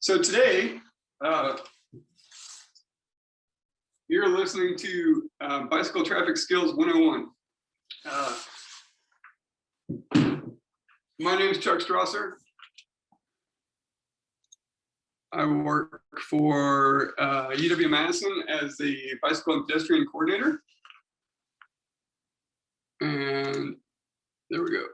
So today, you're listening to Bicycle Traffic Skills 101. My name is Chuck Strawser. I work for UW-Madison as the bicycle and pedestrian coordinator. And there we go.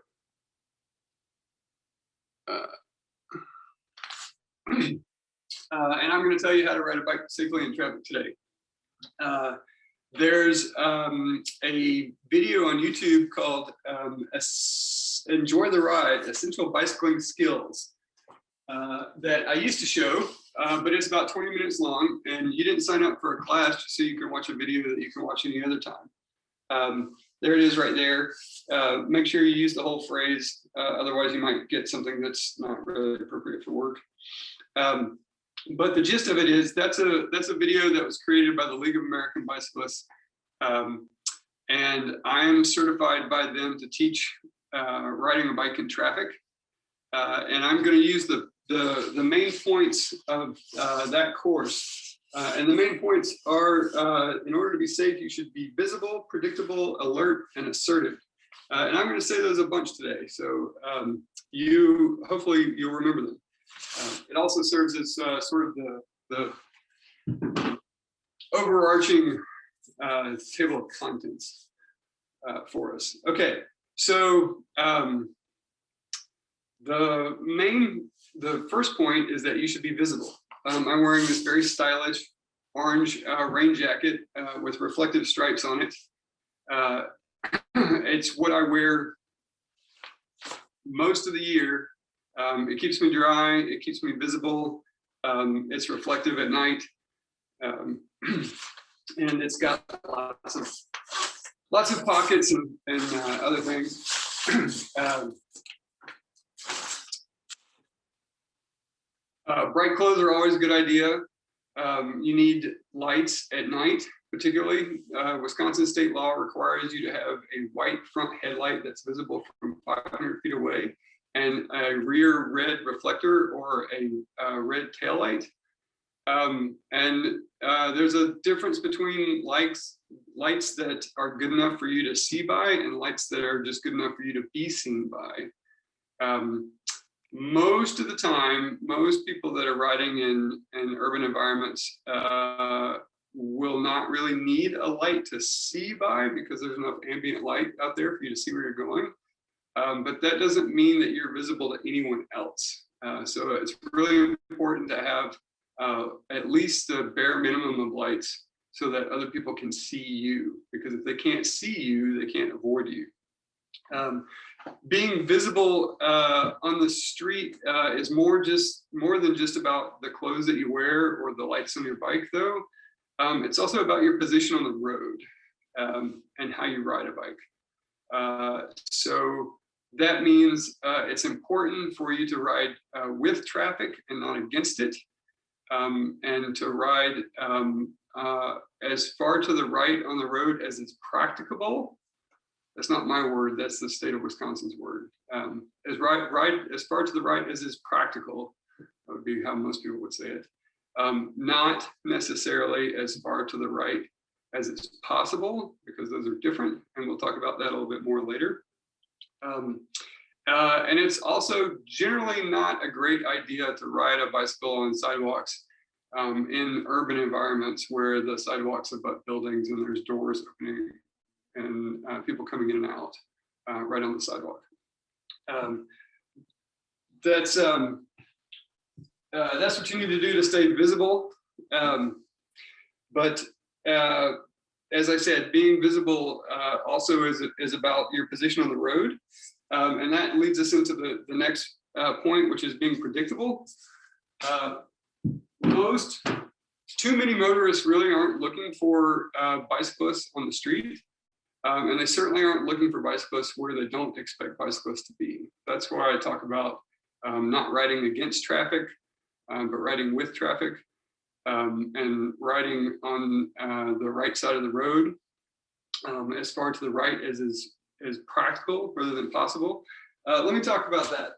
And I'm going to tell you how to ride a bike safely in traffic today. There's a video on YouTube called Enjoy the Ride, Essential Bicycling Skills that I used to show, but it's about 20 minutes long, and you didn't sign up for a class just so you can watch a video that you can watch any other time. There it is right there. Make sure you use the whole phrase, otherwise you might get something that's not really appropriate for work. But the gist of it is that's a video that was created by the League of American Bicyclists, and I am certified by them to teach riding a bike in traffic, and I'm going to use the main points of that course, and the main points are in order to be safe, you should be visible, predictable, alert, and assertive. And I'm going to say those a bunch today, so hopefully you'll remember them. It also serves as sort of the overarching table of contents for us. Okay, so the first point is that you should be visible. I'm wearing this very stylish orange rain jacket with reflective stripes on it. It's what I wear most of the year. It keeps me dry, it keeps me visible, it's reflective at night, and it's got lots of pockets and other things. Bright clothes are always a good idea. You need lights at night, particularly. Wisconsin state law requires you to have a white front headlight that's visible from 500 feet away, and a rear red reflector or a red taillight. And there's a difference between lights that are good enough for you to see by and lights that are just good enough for you to be seen by. Most of the time, most people that are riding in urban environments will not really need a light to see by because there's enough ambient light out there for you to see where you're going. But that doesn't mean that you're visible to anyone else. So it's really important to have at least the bare minimum of lights so that other people can see you, because if they can't see you, they can't avoid you. Being visible on the street is more than just about the clothes that you wear or the lights on your bike, though. It's also about your position on the road and how you ride a bike. So that means it's important for you to ride with traffic and not against it, and to ride as far to the right on the road as is practicable. That's not my word, that's the state of Wisconsin's word. Ride as far to the right as is practical, that would be how most people would say it. Not necessarily as far to the right as it's possible, because those are different, and we'll talk about that a little bit more later. And it's also generally not a great idea to ride a bicycle on sidewalks in urban environments where the sidewalks abut buildings and there's doors opening and people coming in and out right on the sidewalk. That's what you need to do to stay visible. But as I said, being visible also is about your position on the road. And that leads us into the next point, which is being predictable. Too many motorists really aren't looking for bicyclists on the street. And they certainly aren't looking for bicyclists where they don't expect bicyclists to be. That's why I talk about not riding against traffic, but riding with traffic, and riding on the right side of the road, as far to the right as is practical rather than possible. Let me talk about that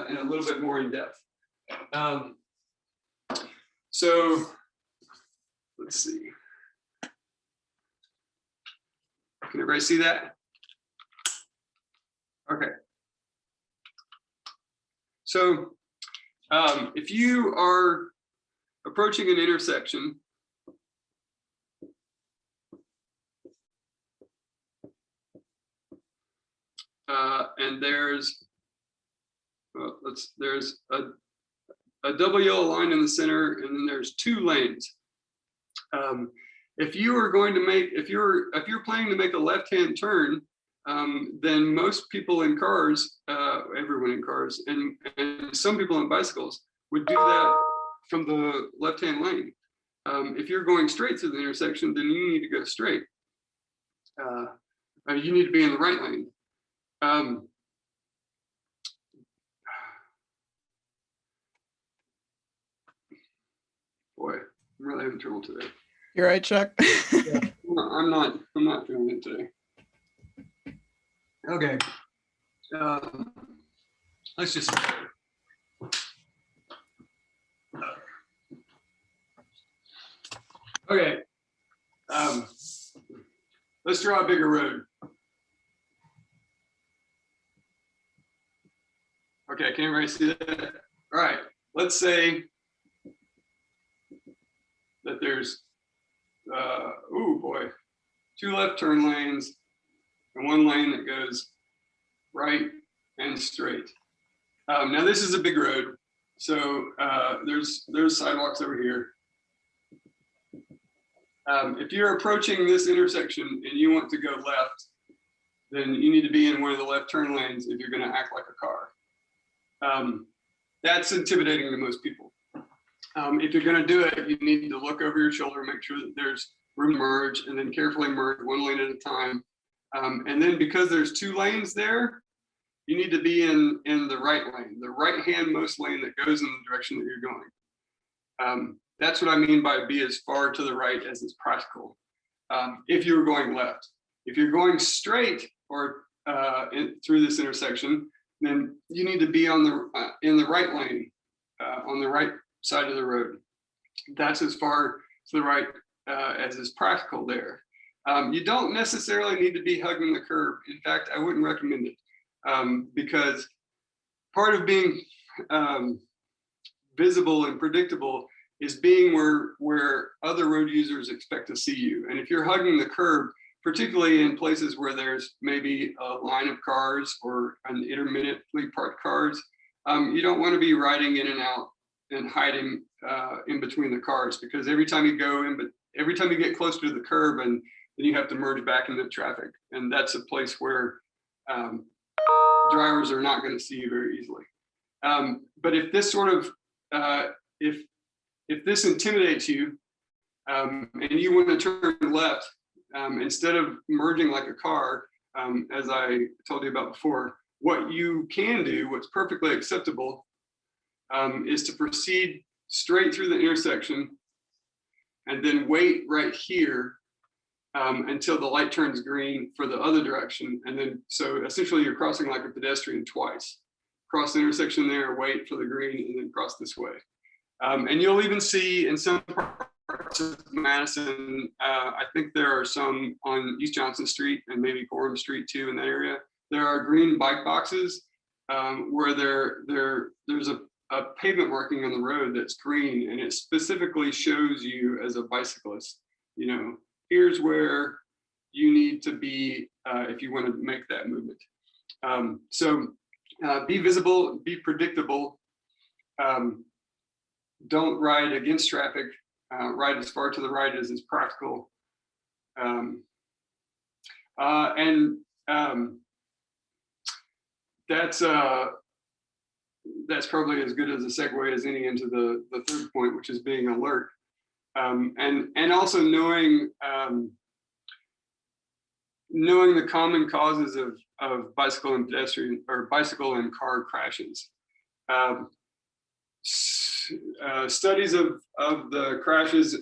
in a little bit more in depth. So let's see. Can everybody see that? Okay. So if you are approaching an intersection, and there's a double yellow line in the center, and then there's 2 lanes. If you are going to make, if you're planning to make a left-hand turn, then most people in cars, everyone in cars, and some people on bicycles would do that from the left-hand lane. If you're going straight through the intersection, then you need to go straight. You need to be in the right lane. Boy, I'm really having trouble today. You're right, Chuck. Yeah, I'm not feeling it today. Okay. Let's just. Okay. Let's draw a bigger road. Okay, can everybody see that? All right. Let's say that there's, oh boy, 2 left turn lanes and 1 lane that goes right and straight. Now this is a big road, so there's sidewalks over here. If you're approaching this intersection and you want to go left, then you need to be in one of the left turn lanes if you're going to act like a car. That's intimidating to most people. If you're going to do it, you need to look over your shoulder, make sure that there's room to merge, and then carefully merge 1 lane at a time. And then because there's 2 lanes there, you need to be in the right lane, the right-hand most lane that goes in the direction that you're going. That's what I mean by be as far to the right as is practical. If you're going left, if you're going straight or through this intersection, then you need to be on the in the right lane, on the right side of the road. That's as far to the right as is practical there. You don't necessarily need to be hugging the curb. In fact, I wouldn't recommend it because part of being visible and predictable is being where other road users expect to see you. And if you're hugging the curb, particularly in places where there's maybe a line of cars or an intermittently parked cars, you don't want to be riding in and out and hiding in between the cars, because every time you go in, but every time you get closer to the curb, and then you have to merge back into traffic, and that's a place where drivers are not going to see you very easily. But if this sort of if this intimidates you and you want to turn left, instead of merging like a car, as I told you about before, what you can do, what's perfectly acceptable, is to proceed straight through the intersection and then wait right here until the light turns green for the other direction. And then, so essentially you're crossing like a pedestrian twice. Cross the intersection there, wait for the green, and then cross this way. And you'll even see in some parts of Madison, I think there are some on East Johnson Street and maybe Gorham Street too in that area. There are green bike boxes where there's a pavement marking on the road that's green, and it specifically shows you as a bicyclist, you know, here's where you need to be if you want to make that movement. So be visible, be predictable. Don't ride against traffic. Ride as far to the right as is practical. That's probably as good as a segue as any into the third point, which is being alert. And also knowing the common causes of bicycle and pedestrian, or bicycle and car crashes. Studies of the crashes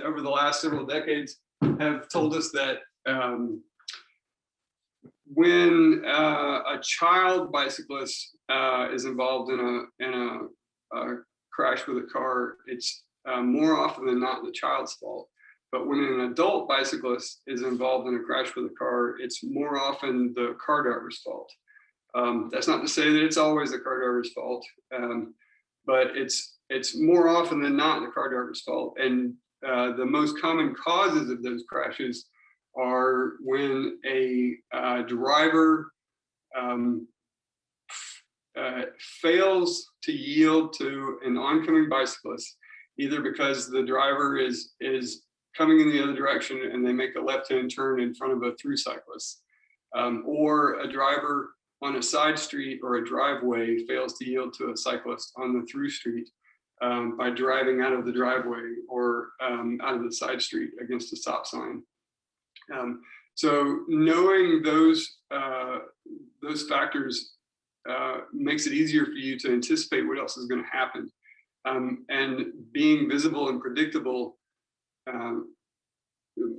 over the last several decades have told us that when a child bicyclist is involved in a crash with a car, it's more often than not the child's fault. But when an adult bicyclist is involved in a crash with a car, it's more often the car driver's fault. That's not to say that it's always the car driver's fault, but it's more often than not the car driver's fault. And the most common causes of those crashes are when a driver fails to yield to an oncoming bicyclist, either because the driver is coming in the other direction and they make a left-hand turn in front of a through cyclist, or a driver on a side street or a driveway fails to yield to a cyclist on the through street by driving out of the driveway or out of the side street against a stop sign. So knowing those factors makes it easier for you to anticipate what else is going to happen. And being visible and predictable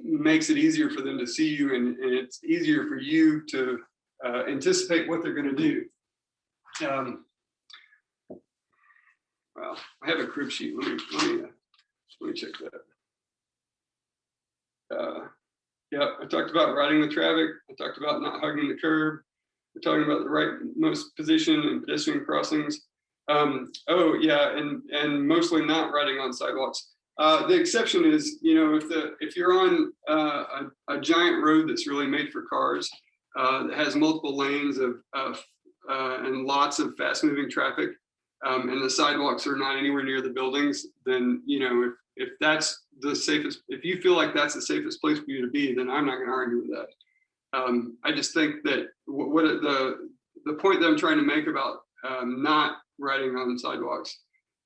makes it easier for them to see you, and it's easier for you to anticipate what they're going to do. Well, I have a crib sheet. Let me check that. Yeah, I talked about riding the traffic. I talked about not hugging the curb. We're talking about the rightmost position in pedestrian crossings. Oh yeah, and mostly not riding on sidewalks. The exception is, if you're on a giant road that's really made for cars, that has multiple lanes and lots of fast-moving traffic, and the sidewalks are not anywhere near the buildings, then if that's the safest, if you feel like that's the safest place for you to be, then I'm not going to argue with that. I just think that what the point that I'm trying to make about not riding on sidewalks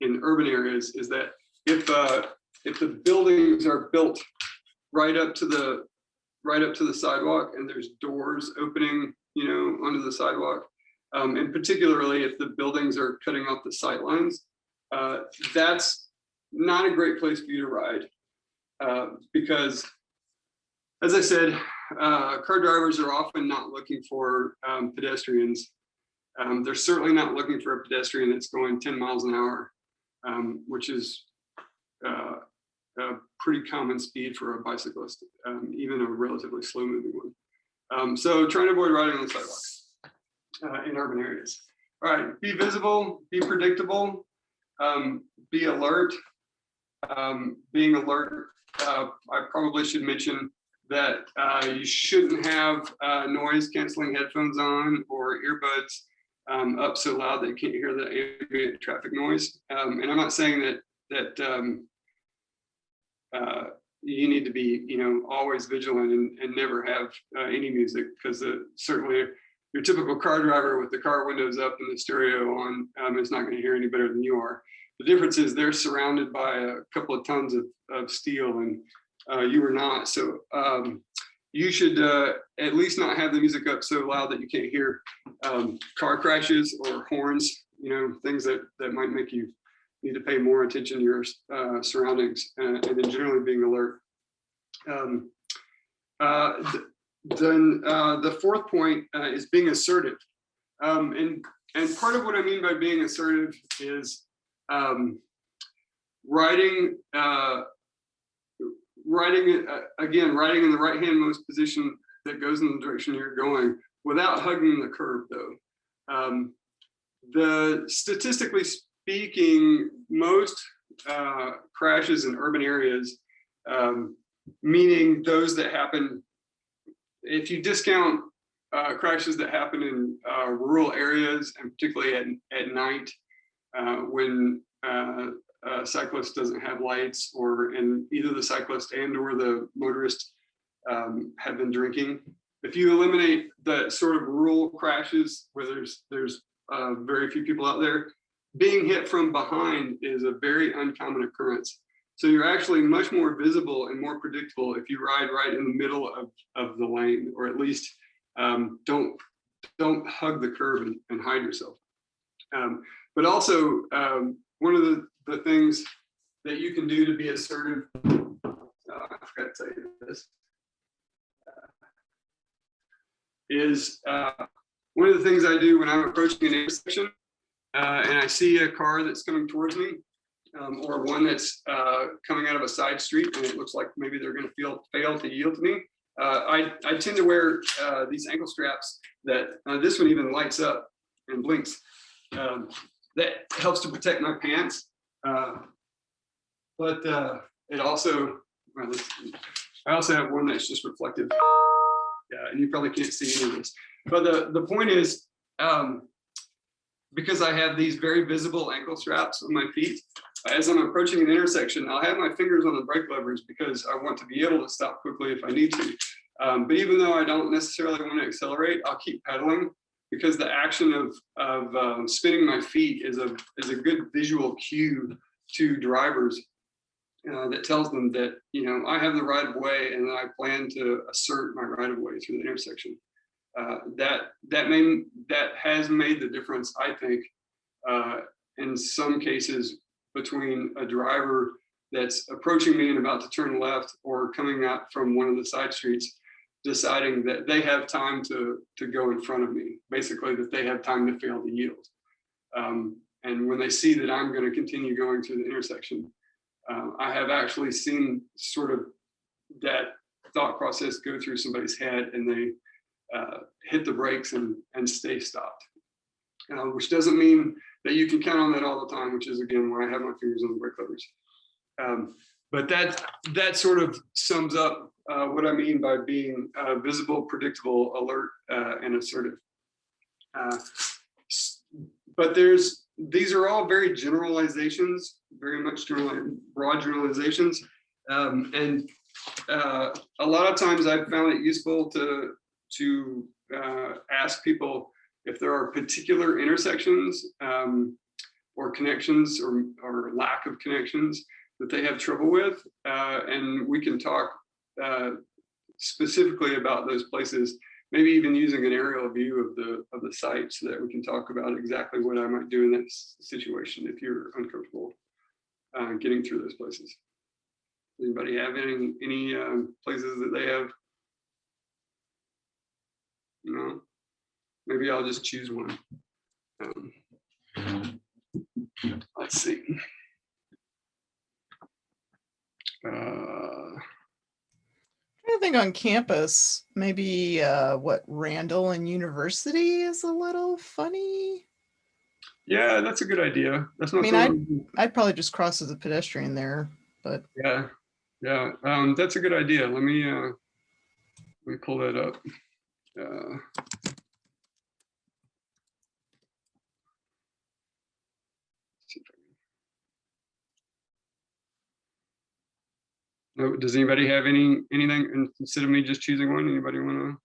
in urban areas is that if the buildings are built right up to the sidewalk and there's doors opening, onto the sidewalk, and particularly if the buildings are cutting off the sight lines, that's not a great place for you to ride, because, as I said, car drivers are often not looking for pedestrians. They're certainly not looking for a pedestrian that's going 10 miles an hour, which is a pretty common speed for a bicyclist, even a relatively slow moving one. So trying to avoid riding on the sidewalks in urban areas. All right, be visible, be predictable, be alert. Being alert, I probably should mention that you shouldn't have noise canceling headphones on or earbuds up so loud that you can't hear the ambient traffic noise. And I'm not saying that you need to be, always vigilant and never have any music, because certainly your typical car driver with the car windows up and the stereo on is not going to hear any better than you are. The difference is they're surrounded by a couple of tons of steel, and you are not. So you should at least not have the music up so loud that you can't hear car crashes or horns, things that might make you need to pay more attention to your surroundings, and then generally being alert. Then the fourth point is being assertive. And part of what I mean by being assertive is riding in the right handmost position that goes in the direction you're going without hugging the curb, though. Statistically speaking, most crashes in urban areas, meaning those that happen, if you discount crashes that happen in rural areas, and particularly at night, when a cyclist doesn't have lights, and either the cyclist and or the motorist have been drinking. If you eliminate the sort of rural crashes where there's very few people out there, being hit from behind is a very uncommon occurrence. So you're actually much more visible and more predictable if you ride right in the middle of the lane, or at least don't hug the curb and hide yourself. But also, one of the things that you can do to be assertive, I forgot to tell you this, is one of the things I do when I'm approaching an intersection and I see a car that's coming towards me. or one that's coming out of a side street and it looks like maybe they're going to fail to yield to me. I tend to wear these ankle straps that this one even lights up and blinks. That helps to protect my pants, but it also, well, I also have one that's just reflective. Yeah, and you probably can't see any of this. But the point is, because I have these very visible ankle straps on my feet, as I'm approaching an intersection, I'll have my fingers on the brake levers because I want to be able to stop quickly if I need to. But even though I don't necessarily want to accelerate, I'll keep pedaling because the action of spinning my feet is a good visual cue to drivers that tells them that, you know, I have the right of way and I plan to assert my right of way through the intersection. That has made the difference, I think, in some cases between a driver that's approaching me and about to turn left or coming out from one of the side streets, deciding that they have time to go in front of me, basically that they have time to fail to yield. And when they see that I'm going to continue going through the intersection, I have actually seen sort of that thought process go through somebody's head and they hit the brakes and stay stopped, which doesn't mean that you can count on that all the time, which is again why I have my fingers on the brake levers. But that sort of sums up what I mean by being visible, predictable, alert, and assertive. But these are all very generalizations, very much broad generalizations, and a lot of times I've found it useful to ask people if there are particular intersections or connections or lack of connections that they have trouble with, and we can talk specifically about those places, maybe even using an aerial view of the site so that we can talk about exactly what I might do in that situation if you're uncomfortable getting through those places. Anybody have any places that they have? No? Maybe I'll just choose one. Let's see. I think on campus, maybe Randall and University is a little funny. Yeah, that's a good idea. That's not. I mean, I'd probably just cross as a pedestrian there, but yeah, that's a good idea. Let me pull that up. No, does anybody have anything instead of me just choosing one? Anybody want to?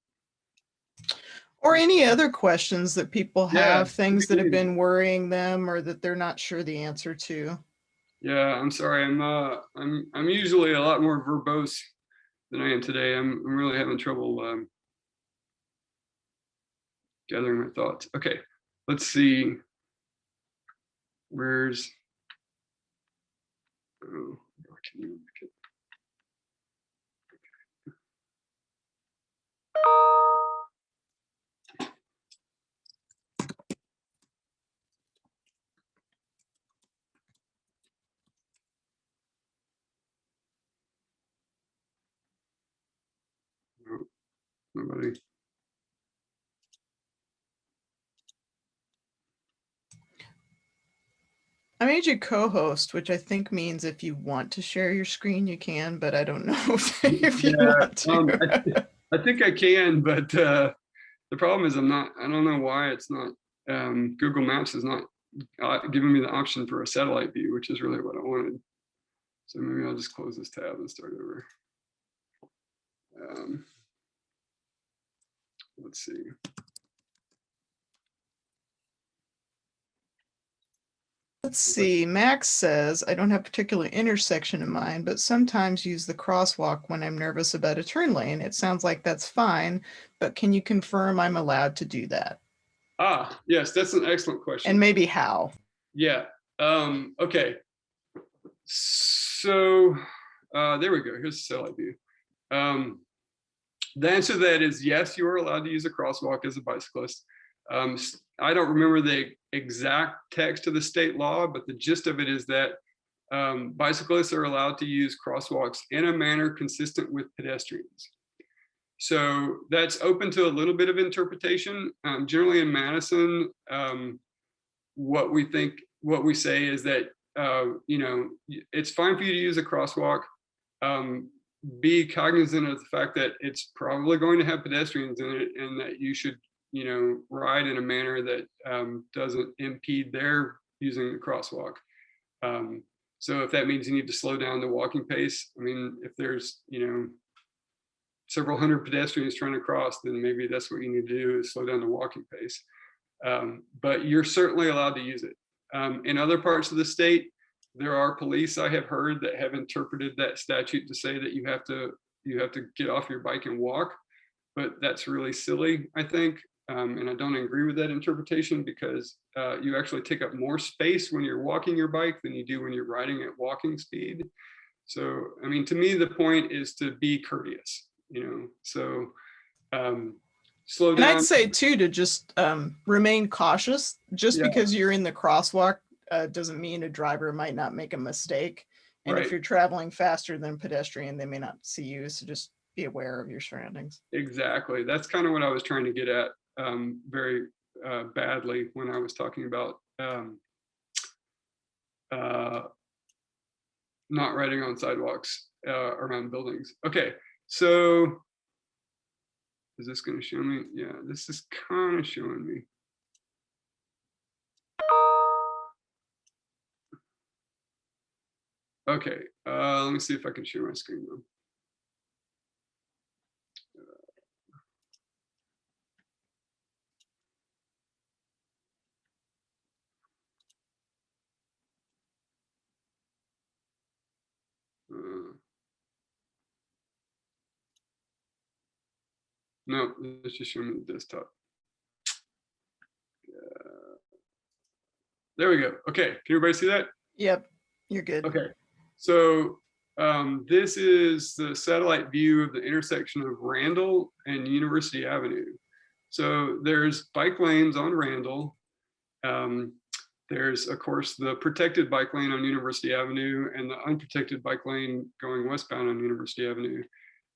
Or any other questions that people have, things that have been worrying them or that they're not sure the answer to. Yeah, I'm sorry. I'm usually a lot more verbose than I am today. I'm really having trouble gathering my thoughts. Okay, let's see. Where's? Oh, can you make it? No, nobody. I made you co-host, which I think means if you want to share your screen, you can, but I don't know if you want to. I think I can, but the problem is I don't know why it's not, Google Maps is not giving me the option for a satellite view, which is really what I wanted. So maybe I'll just close this tab and start over. Let's see. Let's see, Max says, I don't have a particular intersection in mind, but sometimes use the crosswalk when I'm nervous about a turn lane. It sounds like that's fine, but can you confirm I'm allowed to do that? Ah, yes, that's an excellent question. And maybe how? Yeah, okay. So there we go, here's the satellite view. The answer to that is yes, you are allowed to use a crosswalk as a bicyclist. I don't remember the exact text of the state law, but the gist of it is that bicyclists are allowed to use crosswalks in a manner consistent with pedestrians. So that's open to a little bit of interpretation. Generally in Madison, what we say is that, you know, it's fine for you to use a crosswalk. Be cognizant of the fact that it's probably going to have pedestrians in it, and that you should, you know, ride in a manner that doesn't impede their using the crosswalk. So if that means you need to slow down the walking pace, I mean, if there's, you know, several hundred pedestrians trying to cross, then maybe that's what you need to do, is slow down the walking pace. But you're certainly allowed to use it. In other parts of the state, there are police, I have heard, that have interpreted that statute to say that you have to get off your bike and walk, but that's really silly, I think. And I don't agree with that interpretation, because you actually take up more space when you're walking your bike than you do when you're riding at walking speed. So, I mean, to me, the point is to be courteous, you know, so slow down. And I'd say too, to just remain cautious. Just because you're in the crosswalk doesn't mean a driver might not make a mistake. And if you're traveling faster than a pedestrian, they may not see you. So just be aware of your surroundings. Exactly. That's kind of what I was trying to get at very badly when I was talking about not riding on sidewalks around buildings. Okay, so is this going to show me? Yeah, this is kind of showing me. Okay, let me see if I can share my screen though. No, let's just show me the desktop. There we go. Okay, can everybody see that? Yep, you're good. Okay, so this is the satellite view of the intersection of Randall and University Avenue. So there's bike lanes on Randall. There's, of course, the protected bike lane on University Avenue and the unprotected bike lane going westbound on University Avenue.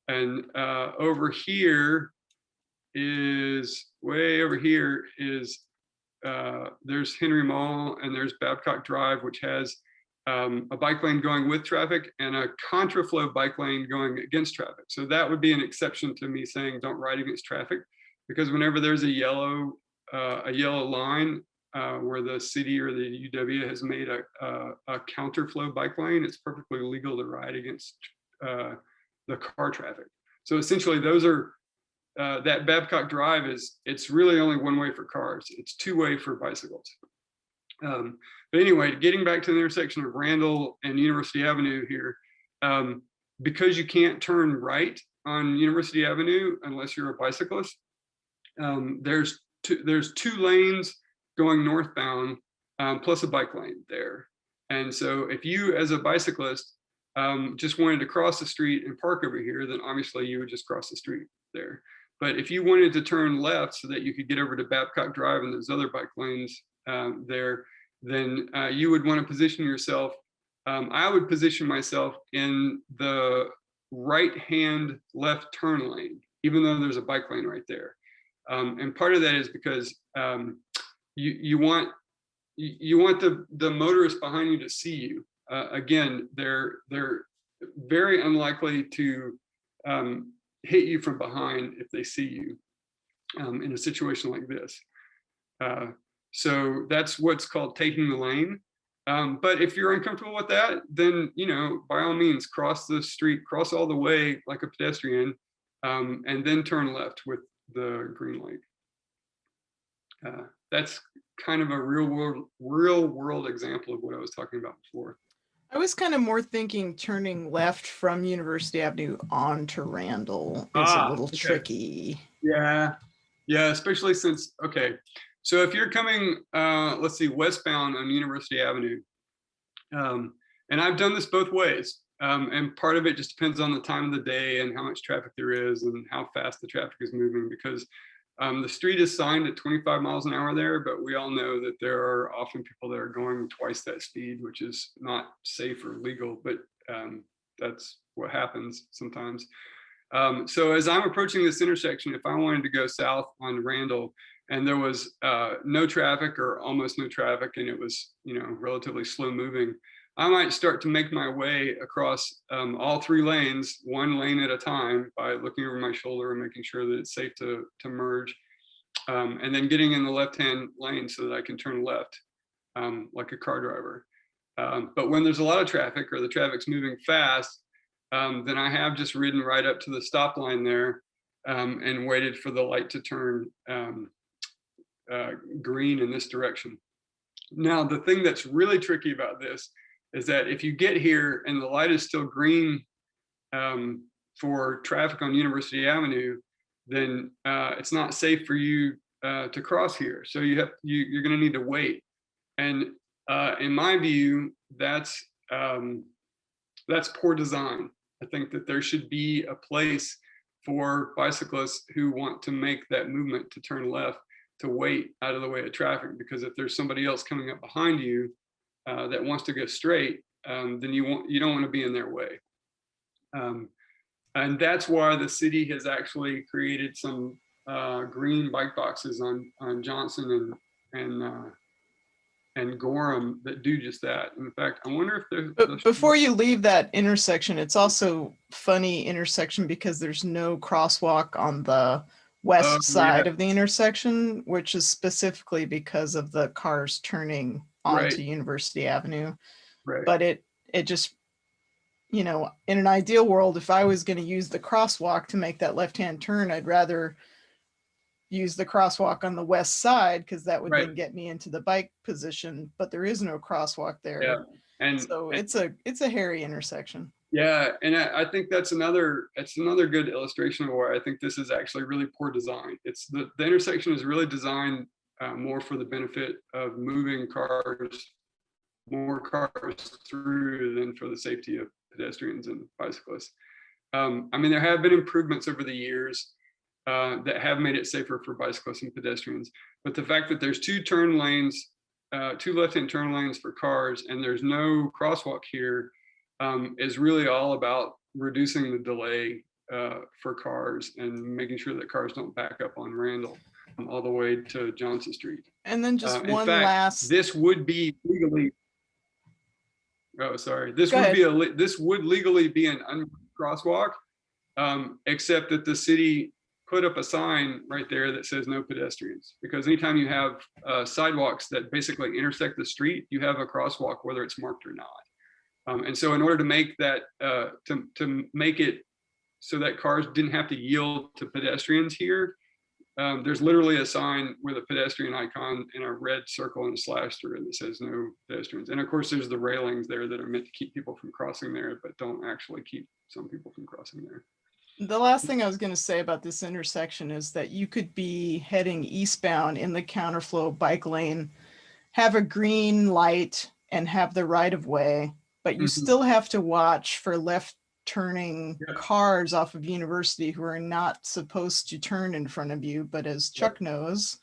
And over here is, way over here is, there's Henry Mall, and there's Babcock Drive, which has a bike lane going with traffic and a contraflow bike lane going against traffic. So that would be an exception to me saying don't ride against traffic, because whenever there's a yellow line where the city or the UW has made a counterflow bike lane, it's perfectly legal to ride against the car traffic. So essentially those are, that Babcock Drive it's really only one way for cars. It's two way for bicycles. But anyway, getting back to the intersection of Randall and University Avenue here, because you can't turn right on University Avenue unless you're a bicyclist, there's two lanes going northbound, plus a bike lane there. And so if you, as a bicyclist, just wanted to cross the street and park over here, then obviously you would just cross the street there. But if you wanted to turn left so that you could get over to Babcock Drive and those other bike lanes there, then you would want to position yourself. I would position myself in the right-hand left turn lane, even though there's a bike lane right there. And part of that is because you want the motorist behind you to see you. Again, they're very unlikely to hit you from behind if they see you in a situation like this. So that's what's called taking the lane. But if you're uncomfortable with that, then, you know, by all means, cross the street, cross all the way like a pedestrian, and then turn left with the green light. That's kind of a real world example of what I was talking about before. I was kind of more thinking turning left from University Avenue onto Randall is a little tricky. Yeah, especially since, okay, so if you're coming, let's see, westbound on University Avenue, and I've done this both ways, and part of it just depends on the time of the day and how much traffic there is and how fast the traffic is moving, because The street is signed at 25 miles an hour there, but we all know that there are often people that are going twice that speed, which is not safe or legal, but that's what happens sometimes. So as I'm approaching this intersection, if I wanted to go south on Randall and there was no traffic or almost no traffic and it was, relatively slow moving, I might start to make my way across all 3 lanes, 1 lane at a time, by looking over my shoulder and making sure that it's safe to merge, and then getting in the left-hand lane so that I can turn left like a car driver. But when there's a lot of traffic or the traffic's moving fast, then I have just ridden right up to the stop line there and waited for the light to turn green in this direction. Now, the thing that's really tricky about this is that if you get here and the light is still green for traffic on University Avenue, then it's not safe for you to cross here. So you're going to need to wait. And in my view, that's poor design. I think that there should be a place for bicyclists who want to make that movement to turn left to wait out of the way of traffic, because if there's somebody else coming up behind you that wants to go straight, then you don't want to be in their way. And that's why the city has actually created some green bike boxes on Johnson and Gorham that do just that. In fact, I wonder if there's... But before you leave that intersection, it's also funny intersection because there's no crosswalk on the west side of the intersection, which is specifically because of the cars turning onto University Avenue. Right. But it just, in an ideal world, if I was going to use the crosswalk to make that left-hand turn, I'd rather use the crosswalk on the west side, because that would then get me into the bike position, but there is no crosswalk there. Yeah. And so it's a hairy intersection. Yeah, and I think that's another good illustration of why I think this is actually really poor design. It's the intersection is really designed more for the benefit of moving more cars through than for the safety of pedestrians and bicyclists. There have been improvements over the years that have made it safer for bicyclists and pedestrians, but the fact that there's 2 turn lanes, 2 left-hand turn lanes for cars, and there's no crosswalk here is really all about reducing the delay for cars and making sure that cars don't back up on Randall all the way to Johnson Street. And then just in fact, this would be legally. Oh, sorry. This would legally be an unmarked crosswalk, except that the city put up a sign right there that says no pedestrians, because anytime you have sidewalks that basically intersect the street, you have a crosswalk whether it's marked or not. And so in order to make that to make it so that cars didn't have to yield to pedestrians here, there's literally a sign with a pedestrian icon in a red circle and a slash through it that says no pedestrians. And of course, there's the railings there that are meant to keep people from crossing there, but don't actually keep some people from crossing there. The last thing I was going to say about this intersection is that you could be heading eastbound in the counterflow bike lane, have a green light, and have the right of way, but you still have to watch for left turning cars off of University who are not supposed to turn in front of you, but as Chuck knows,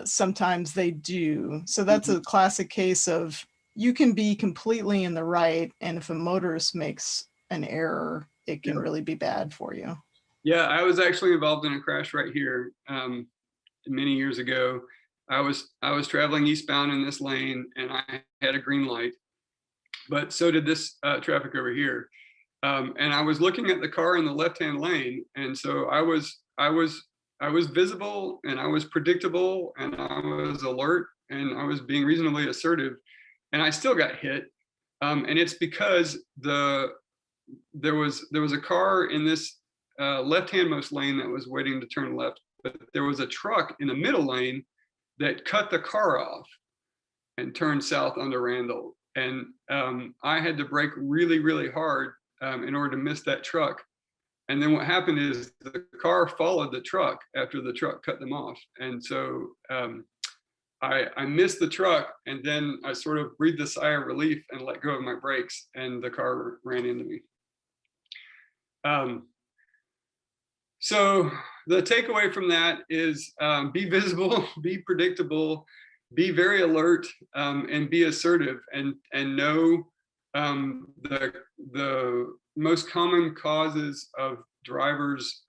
sometimes they do. So that's a classic case of you can be completely in the right, and if a motorist makes an error, it can really be bad for you. Yeah, I was actually involved in a crash right here many years ago. I was traveling eastbound in this lane, and I had a green light, but so did this traffic over here. And I was looking at the car in the left-hand lane, and so I was visible, and I was predictable, and I was alert, and I was being reasonably assertive, and I still got hit. And it's because there was a car in this left-handmost lane that was waiting to turn left, but there was a truck in the middle lane that cut the car off and turned south onto Randall. And I had to brake really, really hard in order to miss that truck. And then what happened is the car followed the truck after the truck cut them off. And so I missed the truck, and then I sort of breathed a sigh of relief and let go of my brakes, and the car ran into me. So the takeaway from that is be visible, be predictable, be very alert, and be assertive, and know the most common causes of drivers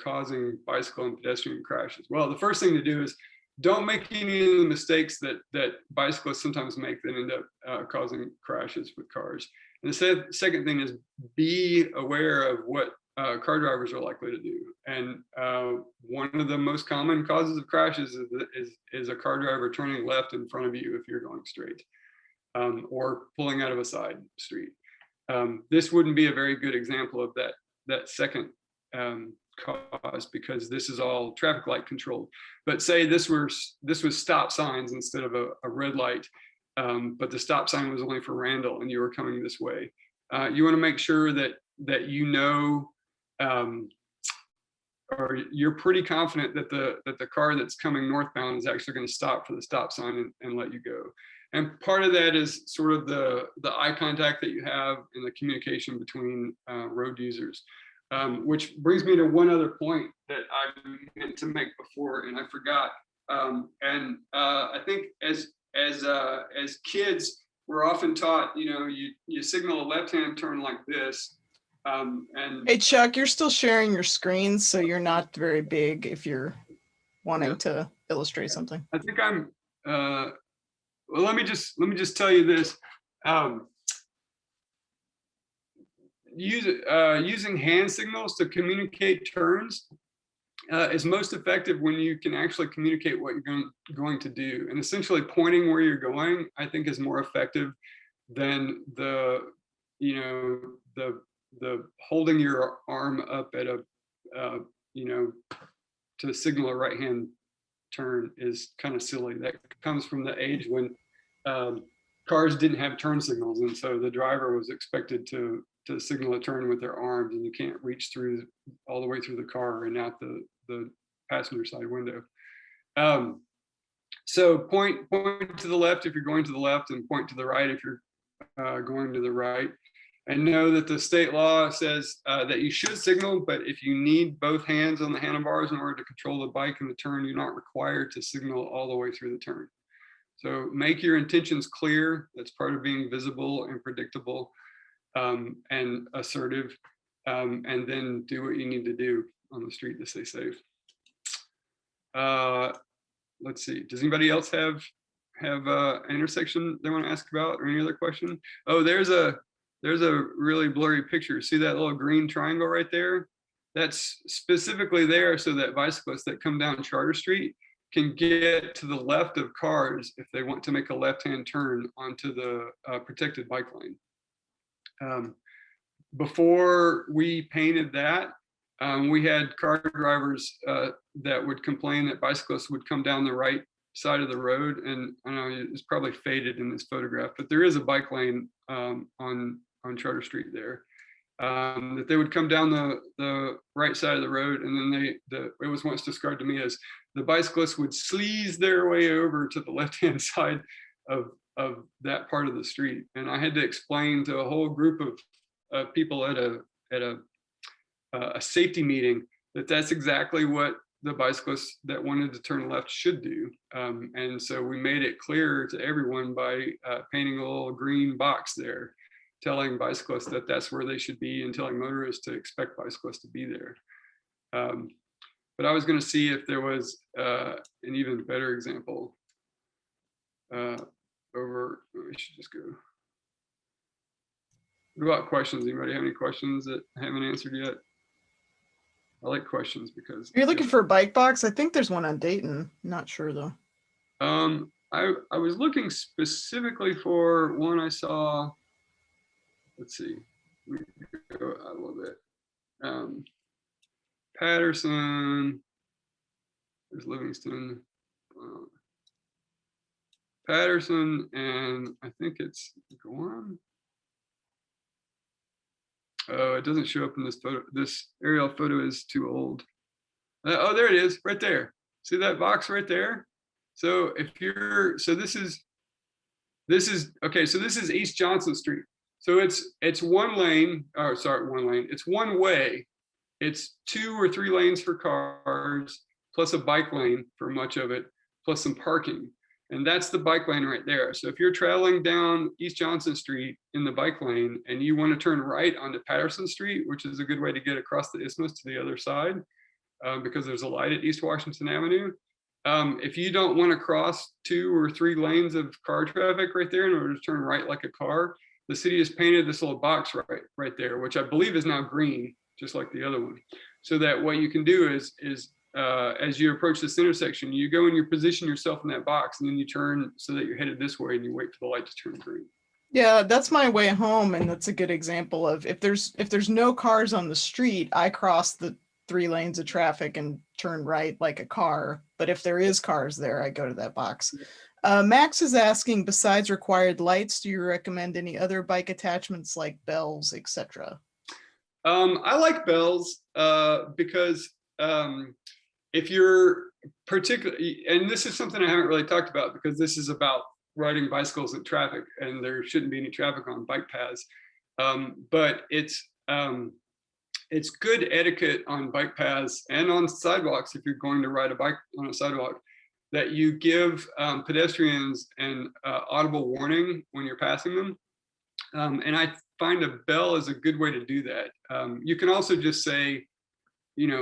causing bicycle and pedestrian crashes. Well, the first thing to do is don't make any of the mistakes that bicyclists sometimes make that end up causing crashes with cars. And the second thing is be aware of what car drivers are likely to do. And one of the most common causes of crashes is a car driver turning left in front of you if you're going straight, or pulling out of a side street. This wouldn't be a very good example of that second cause, because this is all traffic light controlled. But say this was stop signs instead of a red light, but the stop sign was only for Randall and you were coming this way. You want to make sure that you know, or you're pretty confident that the car that's coming northbound is actually going to stop for the stop sign and let you go. And part of that is sort of the eye contact that you have and the communication between road users. Which brings me to one other point that I meant to make before and I forgot. I think as kids, we're often taught, you signal a left-hand turn like this. Hey Chuck, you're still sharing your screen, so you're not very big if you're wanting to illustrate something. I think I'm. Well, let me just tell you this. Using hand signals to communicate turns is most effective when you can actually communicate what you're going to do. And essentially pointing where you're going, I think, is more effective than the holding your arm up at to signal a right hand turn is kind of silly. That comes from the age when cars didn't have turn signals, and so the driver was expected to signal a turn with their arms, and you can't reach through all the way through the car and out the passenger side window. So point to the left if you're going to the left, and point to the right if you're going to the right. And know that the state law says that you should signal, but if you need both hands on the handlebars in order to control the bike in the turn, you're not required to signal all the way through the turn. So make your intentions clear. That's part of being visible and predictable and assertive, and then do what you need to do on the street to stay safe. Let's see, does anybody else have an intersection they want to ask about, or any other question? Oh, there's a really blurry picture. See that little green triangle right there? That's specifically there so that bicyclists that come down Charter Street can get to the left of cars if they want to make a left-hand turn onto the protected bike lane. Before we painted that, we had car drivers that would complain that bicyclists would come down the right side of the road, and I know it's probably faded in this photograph, but there is a bike lane on Charter Street there. That they would come down the right side of the road, and then it was once described to me as the bicyclists would sleaze their way over to the left-hand side of that part of the street. And I had to explain to a whole group of people at a safety meeting that that's exactly what the bicyclists that wanted to turn left should do. And so we made it clear to everyone by painting a little green box there, telling bicyclists that that's where they should be, and telling motorists to expect bicyclists to be there. But I was going to see if there was an even better example over. I should just go. What about questions? Anybody have any questions that I haven't answered yet? I like questions because you're looking for a bike box. I think there's one on Dayton. Not sure though. I was looking specifically for one I saw. Let's see. Let me go a little bit. Patterson. There's Livingston. Patterson, and I think it's Gorham. Oh, it doesn't show up in this photo. This aerial photo is too old. Oh, there it is, right there. See that box right there? So if you're, so this is okay. So this is East Johnson Street. So it's one lane. Oh, sorry, one lane. It's one way it's 2 or 3 lanes for cars, plus a bike lane for much of it, plus some parking. And that's the bike lane right there. So if you're traveling down East Johnson Street in the bike lane and you want to turn right onto Patterson Street, which is a good way to get across the isthmus to the other side, because there's a light at East Washington Avenue. If you don't want to cross 2 or 3 lanes of car traffic right there in order to turn right like a car, the city has painted this little box right there, which I believe is now green, just like the other one. So that what you can do is as you approach this intersection, you go and you position yourself in that box, and then you turn so that you're headed this way, and you wait for the light to turn green. Yeah, that's my way home, and that's a good example of if there's no cars on the street, I cross the 3 lanes of traffic and turn right like a car. But if there is cars there, I go to that box. Max is asking, besides required lights, do you recommend any other bike attachments like bells, etc.? I like bells because if you're particularly, and this is something I haven't really talked about because this is about riding bicycles in traffic, and there shouldn't be any traffic on bike paths. But it's good etiquette on bike paths and on sidewalks if you're going to ride a bike on a sidewalk, that you give pedestrians an audible warning when you're passing them. And I find a bell is a good way to do that. You can also just say,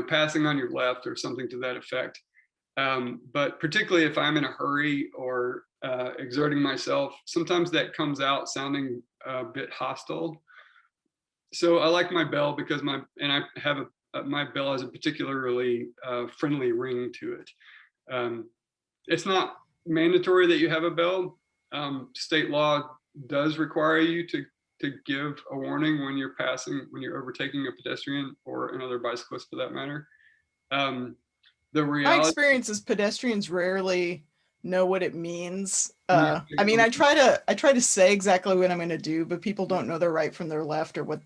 passing on your left or something to that effect. But particularly if I'm in a hurry or exerting myself, sometimes that comes out sounding a bit hostile. So I like my bell because my bell has a particularly friendly ring to it. It's not mandatory that you have a bell. State law does require you to give a warning when you're overtaking a pedestrian or another bicyclist for that matter. My experience is pedestrians rarely know what it means. Yeah. I mean, I try to say exactly what I'm going to do, but people don't know their right from their left or what.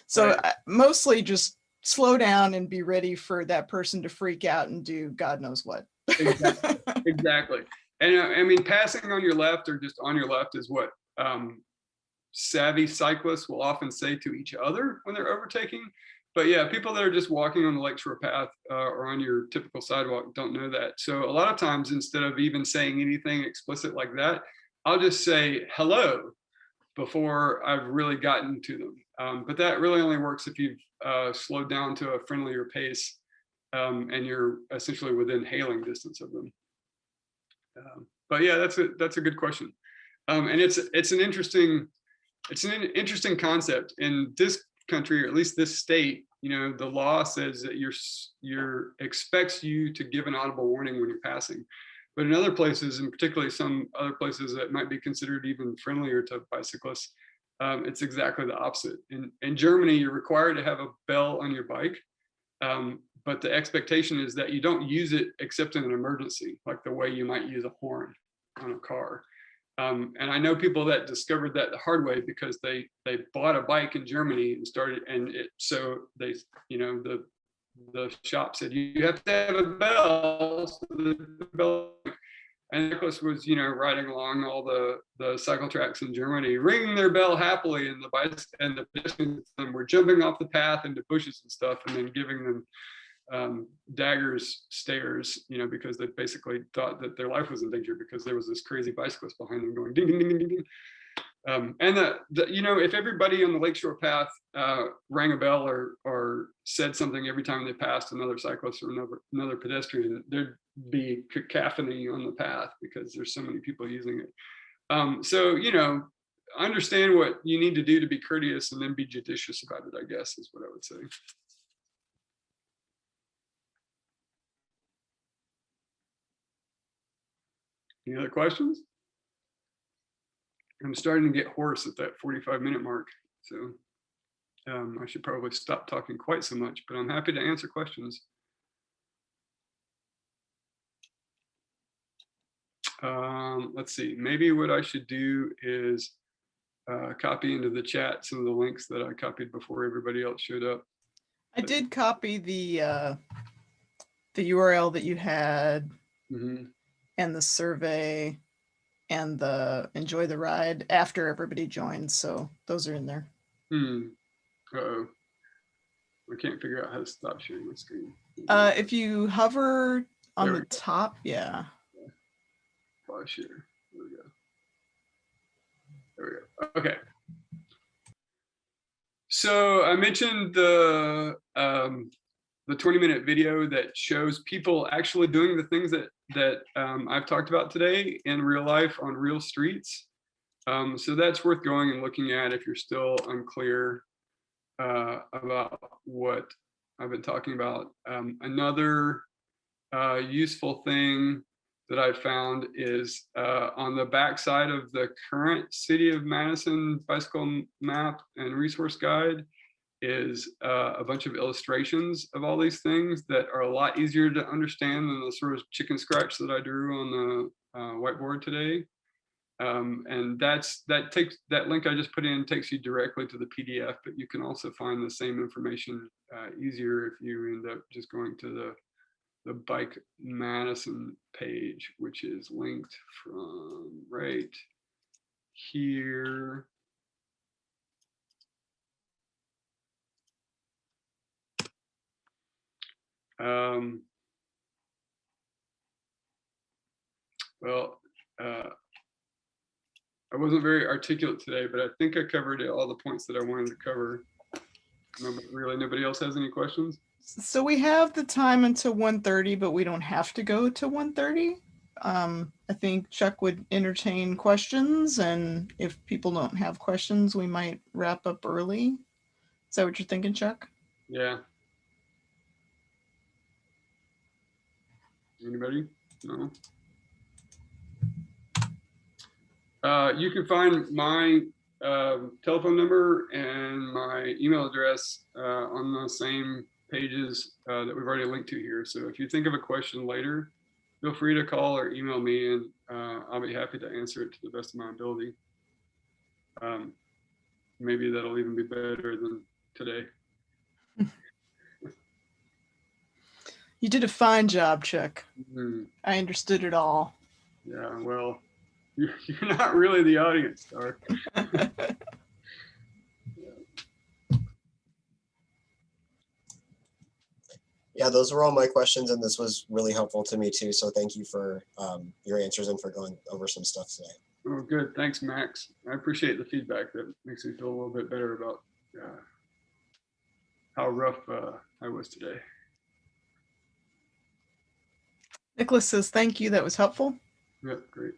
So Right. I mostly just slow down and be ready for that person to freak out and do God knows what. Exactly. And I mean, passing on your left or just on your left is what savvy cyclists will often say to each other when they're overtaking. But yeah, people that are just walking on the lakeshore path or on your typical sidewalk don't know that. So a lot of times, instead of even saying anything explicit like that, I'll just say hello before I've really gotten to them. But that really only works if you've slowed down to a friendlier pace and you're essentially within hailing distance of them. But yeah, that's a good question. And it's an interesting concept in this country, or at least this state. The law says that your expects you to give an audible warning when you're passing, but in other places, and particularly some other places that might be considered even friendlier to bicyclists, it's exactly the opposite. In Germany, you're required to have a bell on your bike, but the expectation is that you don't use it except in an emergency, like the way you might use a horn on a car. And I know people that discovered that the hard way because they bought a bike in Germany and started, and so they, the shop said you have to have a bell. So the bell, and Nicholas was, riding along all the cycle tracks in Germany, ringing their bell happily, and the pedestrians were jumping off the path into bushes and stuff, and then giving them daggers stares, because they basically thought that their life was in danger because there was this crazy bicyclist behind them going ding ding ding ding ding ding. And if everybody on the lakeshore path rang a bell or said something every time they passed another cyclist or another pedestrian, there'd be cacophony on the path because there's so many people using it. So understand what you need to do to be courteous and then be judicious about it, I guess, is what I would say. Any other questions? I'm starting to get hoarse at that 45-minute mark, so I should probably stop talking quite so much, but I'm happy to answer questions. Let's see, maybe what I should do is copy into the chat some of the links that I copied before everybody else showed up. I did copy the URL that you had and the survey and the enjoy the ride after everybody joined. So those are in there. Uh-oh. I can't figure out how to stop sharing my screen. If you hover on There the we go. top, yeah. File share. There we go. There we go. Okay. So I mentioned the 20-minute video that shows people actually doing the things that I've talked about today in real life on real streets. So that's worth going and looking at if you're still unclear about what I've been talking about. Another useful thing that I found is on the back side of the current City of Madison bicycle map and resource guide is a bunch of illustrations of all these things that are a lot easier to understand than the sort of chicken scratch that I drew on the whiteboard today. And that link I just put in takes you directly to the PDF, but you can also find the same information easier if you end up just going to the Bike Madison page, which is linked from right here. Well, I wasn't very articulate today, but I think I covered all the points that I wanted to cover. Nobody else has any questions? So we have the time until 1:30, but we don't have to go to 1:30. I think Chuck would entertain questions, and if people don't have questions, we might wrap up early. Is that what you're thinking, Chuck? Yeah. Anybody? No. You can find my telephone number and my email address on the same pages that we've already linked to here. So if you think of a question later, feel free to call or email me, and I'll be happy to answer it to the best of my ability. Maybe that'll even be better than today. You did a fine job, Chuck. Mm-hmm. I understood it all. Yeah, well, you're not really the audience, Star. Yeah, those were all my questions, and this was really helpful to me too. So thank you for your answers and for going over some stuff today. Oh, good. Thanks, Max. I appreciate the feedback. That makes me feel a little bit better about how rough I was today. Nicholas says, thank you. That was helpful. Yep, great.